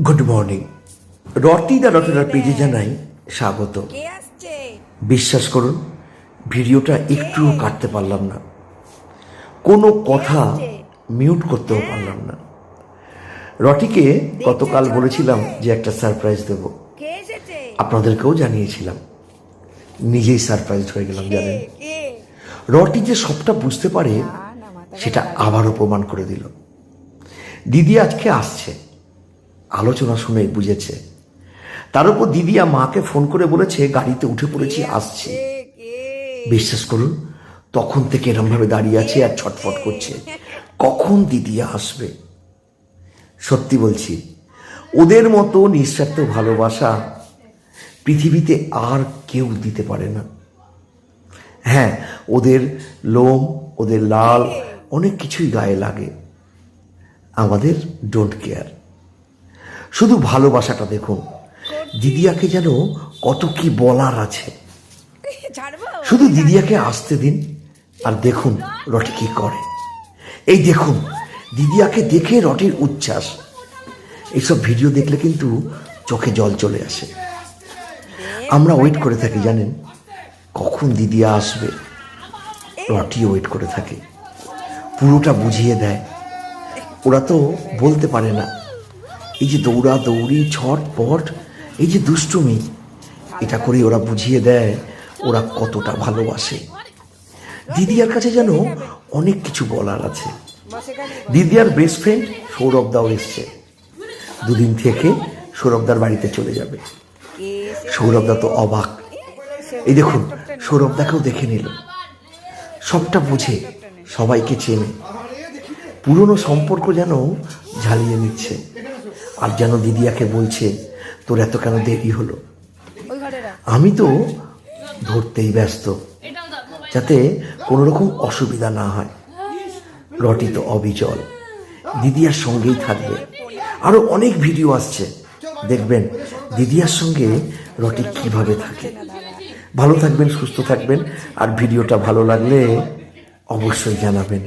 Good morning. রটি দ্য রটনার পেজে জানাই স্বাগত। বিশ্বাস করুন, ভিডিওটা একটুও কাটতে পারলাম না, কোনো কথা মিউট করতেও পারলাম না। রটিকে গতকাল বলেছিলাম যে একটা সারপ্রাইজ দেব, আপনাদেরকেও জানিয়েছিলাম, নিজেই সারপ্রাইজ হয়ে গেলাম। জানেন, রটি যে সবটা বুঝতে পারে সেটা আবারও প্রমাণ করে দিল। দিদি আজকে আসছে, আলোচনা শুনে বুঝেছে। তার উপর দিদিয়া মাকে ফোন করে বলেছে গাড়িতে উঠে পড়েছি, আসছি। বিশ্বাস করুন, তখন থেকে এরমভাবে দাঁড়িয়ে আছে আর ছটফট করছে কখন দিদিয়া আসবে। সত্যি বলছি, ওদের মতো নিঃস্বার্থ ভালোবাসা পৃথিবীতে আর কেউ দিতে পারে না। হ্যাঁ, ওদের লোম, ওদের লাল, অনেক কিছুই গায়ে লাগে, আমাদের ডোন্ট কেয়ার। শুধু ভালোবাসাটা দেখুন, দিদিয়াকে যেন কত কি বলার আছে। শুধু দিদিয়াকে আসতে দিন আর দেখুন রটি কি করে। এই দেখুন, দিদিয়াকে দেখে রটির উচ্ছ্বাস। এইসব ভিডিও দেখলে কিন্তু চোখে জল চলে আসে। আমরা ওয়েট করে থাকি, জানেন, কখন দিদিয়া আসবে। রটিও ওয়েট করে থাকে, পুরোটা বুঝিয়ে দেয়। ওরা তো বলতে পারে না, এই যে দৌড়া দৌড়ি, ছটপট, এই যে দুষ্টুমি, এটা করে ওরা বুঝিয়ে দেয় ওরা কতটা ভালোবাসে। দিদিয়ার কাছে যেন অনেক কিছু বলার আছে। দিদিয়ার বেস্ট ফ্রেন্ড সৌরভদাও এসছে, দুদিন থেকে সৌরভদার বাড়িতে চলে যাবে। সৌরভদা তো অবাক। এই দেখুন, সৌরভদাকেও দেখে নিল, সবটা বুঝে, সবাইকে চেনে, পুরনো সম্পর্ক যেন ঝালিয়ে নিচ্ছে। আর যেন দিদিয়াকে বলছে, তোর এত কেন দেরি হলো? আমি তো ধরতেই ব্যস্ত, যাতে কোনো রকম অসুবিধা না হয়। রটি তো অবিচল, দিদিয়ার সঙ্গেই থাকবে। আরো অনেক ভিডিও আসছে, দেখবেন দিদিয়ার সঙ্গে রটি কিভাবে থাকে। ভালো থাকবেন, সুস্থ থাকবেন, আর ভিডিওটা ভালো লাগলে অবশ্যই জানাবেন।